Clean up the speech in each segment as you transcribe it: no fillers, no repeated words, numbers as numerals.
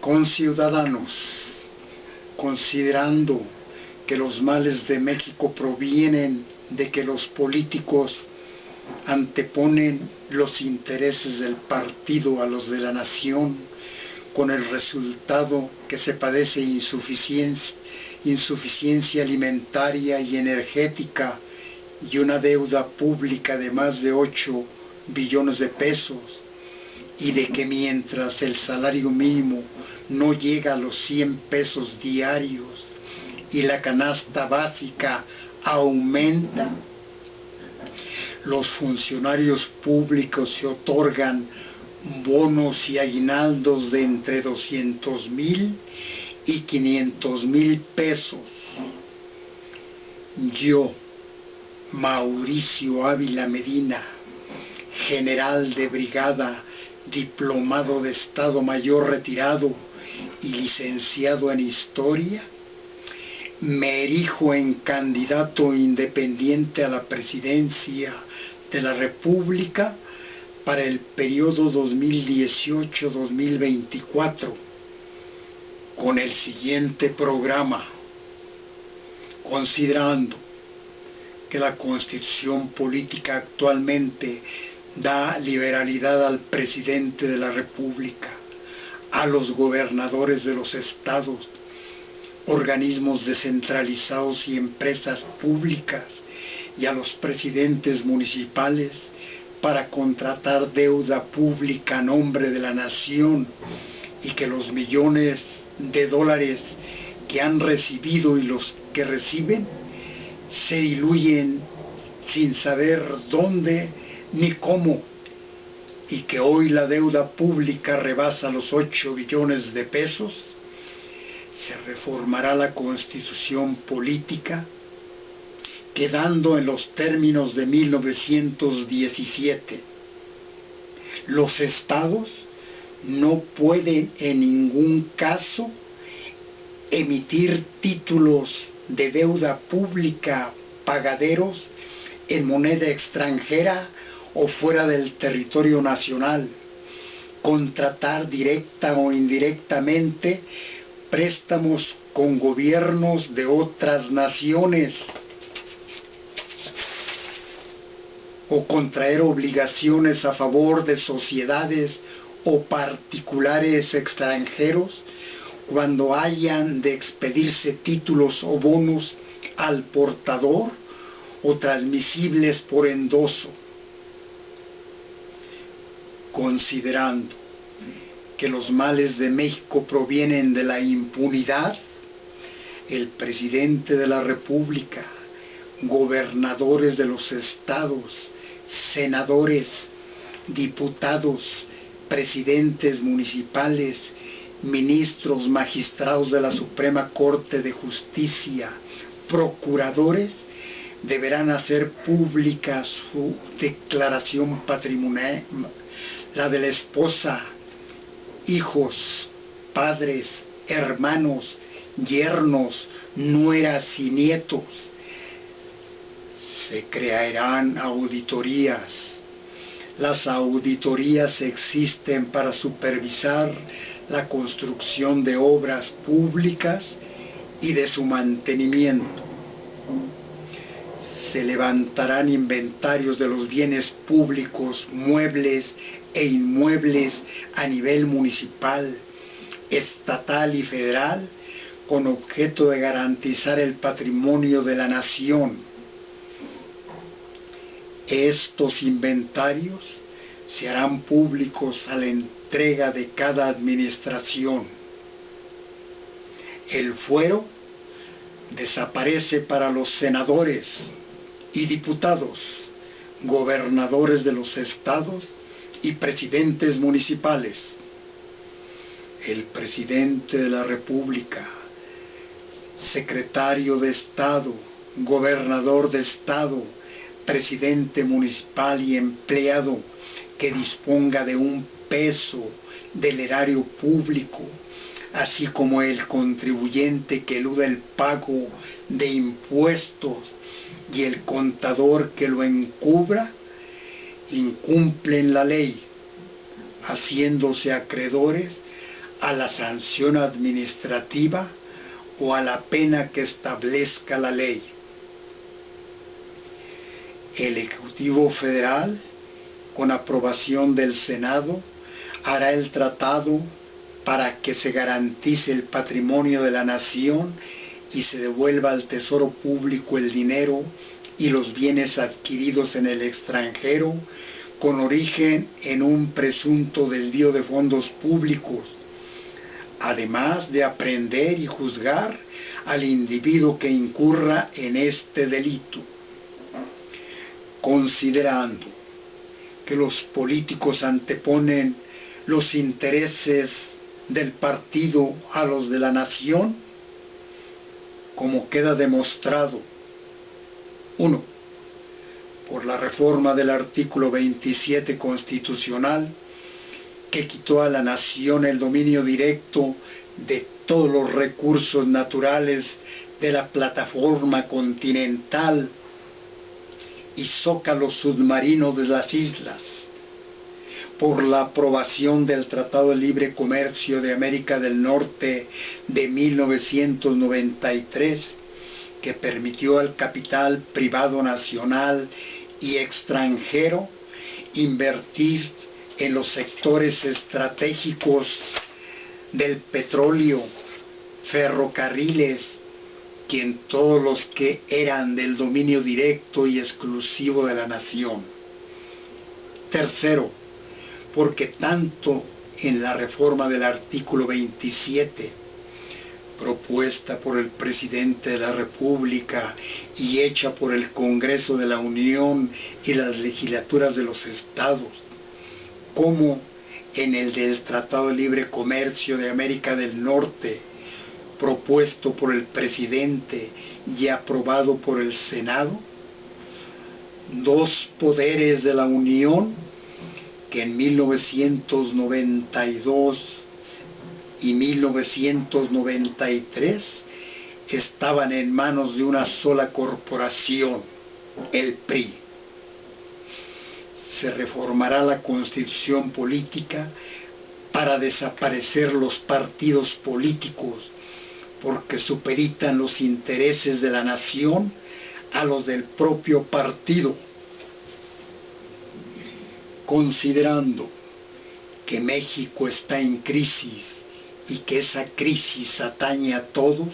Conciudadanos, considerando que los males de México provienen de que los políticos anteponen los intereses del partido a los de la nación, con el resultado que se padece insuficiencia alimentaria y energética y una deuda pública de más de 8 billones de pesos, y de que mientras el salario mínimo no llega a los 100 pesos diarios y la canasta básica aumenta, los funcionarios públicos se otorgan bonos y aguinaldos de entre 200,000 y 500,000 pesos. Yo, Mauricio Ávila Medina, general de brigada, diplomado de Estado Mayor retirado y licenciado en Historia, me erijo en candidato independiente a la presidencia de la República para el periodo 2018-2024, con el siguiente programa: considerando que la Constitución política actualmente da liberalidad al presidente de la República, a los gobernadores de los estados, organismos descentralizados y empresas públicas, y a los presidentes municipales para contratar deuda pública a nombre de la nación, y que los millones de dólares que han recibido y los que reciben se diluyen sin saber dónde ni cómo, y que hoy la deuda pública rebasa los 8 billones de pesos, se reformará la Constitución política, quedando en los términos de 1917. Los estados no pueden en ningún caso emitir títulos de deuda pública pagaderos en moneda extranjera o fuera del territorio nacional, contratar directa o indirectamente préstamos con gobiernos de otras naciones, o contraer obligaciones a favor de sociedades o particulares extranjeros cuando hayan de expedirse títulos o bonos al portador o transmisibles por endoso. Considerando que los males de México provienen de la impunidad, el presidente de la República, gobernadores de los estados, senadores, diputados, presidentes municipales, ministros, magistrados de la Suprema Corte de Justicia, procuradores, deberán hacer pública su declaración patrimonial, la de la esposa, hijos, padres, hermanos, yernos, nueras y nietos. Se crearán auditorías. Las auditorías existen para supervisar la construcción de obras públicas y de su mantenimiento. Se levantarán inventarios de los bienes públicos, muebles e inmuebles a nivel municipal, estatal y federal, con objeto de garantizar el patrimonio de la nación. Estos inventarios se harán públicos a la entrega de cada administración. El fuero desaparece para los senadores y diputados, gobernadores de los estados y presidentes municipales. El presidente de la República, secretario de Estado, gobernador de Estado, presidente municipal y empleado que disponga de un peso del erario público, así como el contribuyente que eluda el pago de impuestos y el contador que lo encubra, incumplen la ley, haciéndose acreedores a la sanción administrativa o a la pena que establezca la ley. El Ejecutivo Federal, con aprobación del Senado, hará el tratado para que se garantice el patrimonio de la nación y se devuelva al Tesoro Público el dinero y los bienes adquiridos en el extranjero con origen en un presunto desvío de fondos públicos, además de aprehender y juzgar al individuo que incurra en este delito. Considerando que los políticos anteponen los intereses del partido a los de la nación, como queda demostrado: 1. Por la reforma del artículo 27 constitucional, que quitó a la nación el dominio directo de todos los recursos naturales de la plataforma continental y zócalos submarinos de las islas. Por la aprobación del Tratado de Libre Comercio de América del Norte de 1993, que permitió al capital privado nacional y extranjero invertir en los sectores estratégicos del petróleo, ferrocarriles y en todos los que eran del dominio directo y exclusivo de la nación. Tercero, porque tanto en la reforma del artículo 27, propuesta por el presidente de la República y hecha por el Congreso de la Unión y las legislaturas de los estados, como en el del Tratado de Libre Comercio de América del Norte, propuesto por el presidente y aprobado por el Senado, dos poderes de la Unión que en 1992 y 1993 estaban en manos de una sola corporación, el PRI. Se reformará la Constitución política para desaparecer los partidos políticos, porque supeditan los intereses de la nación a los del propio partido. Considerando que México está en crisis y que esa crisis atañe a todos,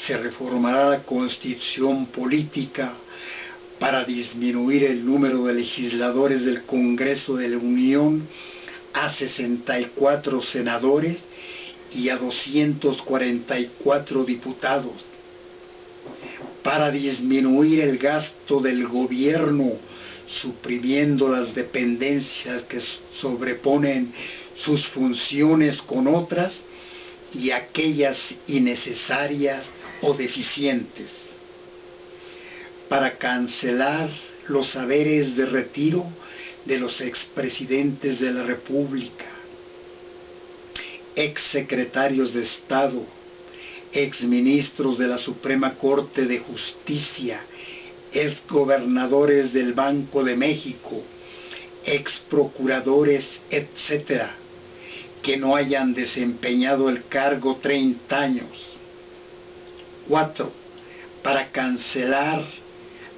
se reformará la Constitución política para disminuir el número de legisladores del Congreso de la Unión a 64 senadores y a 244 diputados, para disminuir el gasto del gobierno, suprimiendo las dependencias que sobreponen sus funciones con otras y aquellas innecesarias o deficientes, para cancelar los haberes de retiro de los expresidentes de la República, exsecretarios de Estado, exministros de la Suprema Corte de Justicia, exgobernadores del Banco de México, exprocuradores, etcétera, que no hayan desempeñado el cargo 30 años. 4. Para cancelar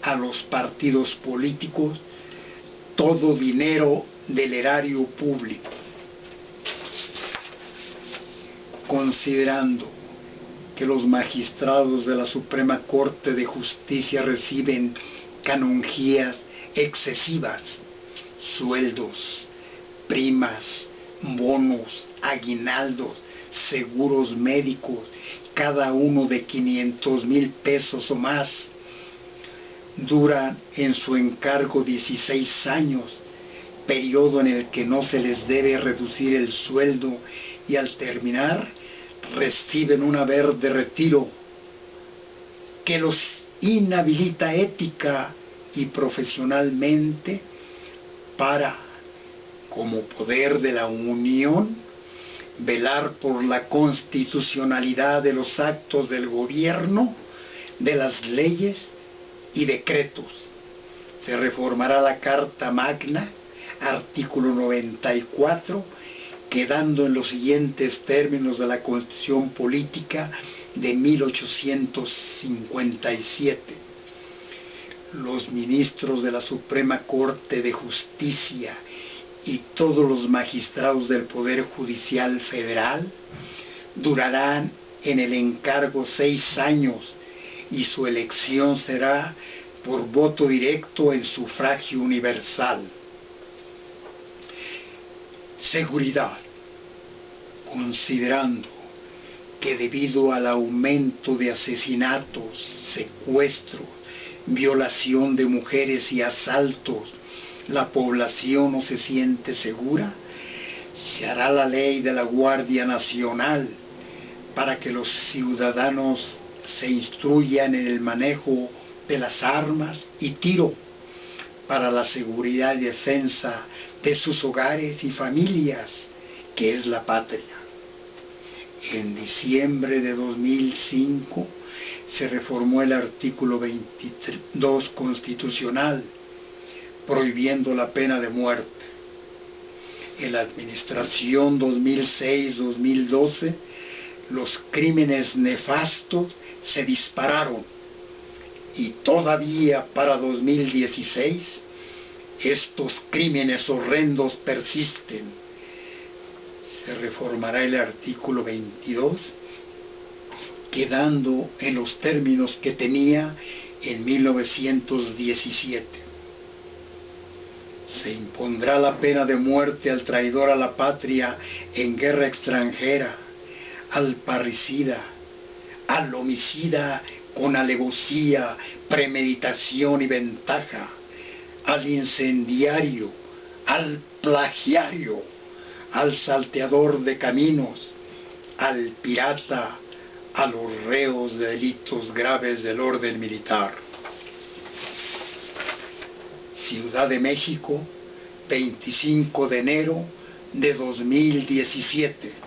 a los partidos políticos todo dinero del erario público. Considerando que los magistrados de la Suprema Corte de Justicia reciben canonjías excesivas, sueldos, primas, bonos, aguinaldos, seguros médicos, cada uno de 500,000 pesos o más, duran en su encargo 16 años, periodo en el que no se les debe reducir el sueldo, y al terminar reciben un haber de retiro que los inhabilita ética y profesionalmente para, como poder de la Unión, velar por la constitucionalidad de los actos del gobierno, de las leyes y decretos. Se reformará la Carta Magna, artículo 94, quedando en los siguientes términos de la Constitución Política de 1857. Los ministros de la Suprema Corte de Justicia y todos los magistrados del Poder Judicial Federal durarán en el encargo 6 años y su elección será por voto directo en sufragio universal. Seguridad. Considerando que debido al aumento de asesinatos, secuestros, violación de mujeres y asaltos, la población no se siente segura, se hará la ley de la Guardia Nacional para que los ciudadanos se instruyan en el manejo de las armas y tiro para la seguridad y defensa de sus hogares y familias, que es la patria. En diciembre de 2005 se reformó el artículo 22 constitucional, prohibiendo la pena de muerte. En la administración 2006-2012, los crímenes nefastos se dispararon y todavía para 2016 estos crímenes horrendos persisten. Se reformará el artículo 22, quedando en los términos que tenía en 1917. Se impondrá la pena de muerte al traidor a la patria en guerra extranjera, al parricida, al homicida con alevosía, premeditación y ventaja, al incendiario, al plagiario, al salteador de caminos, al pirata, a los reos de delitos graves del orden militar. Ciudad de México, 25 de enero de 2017.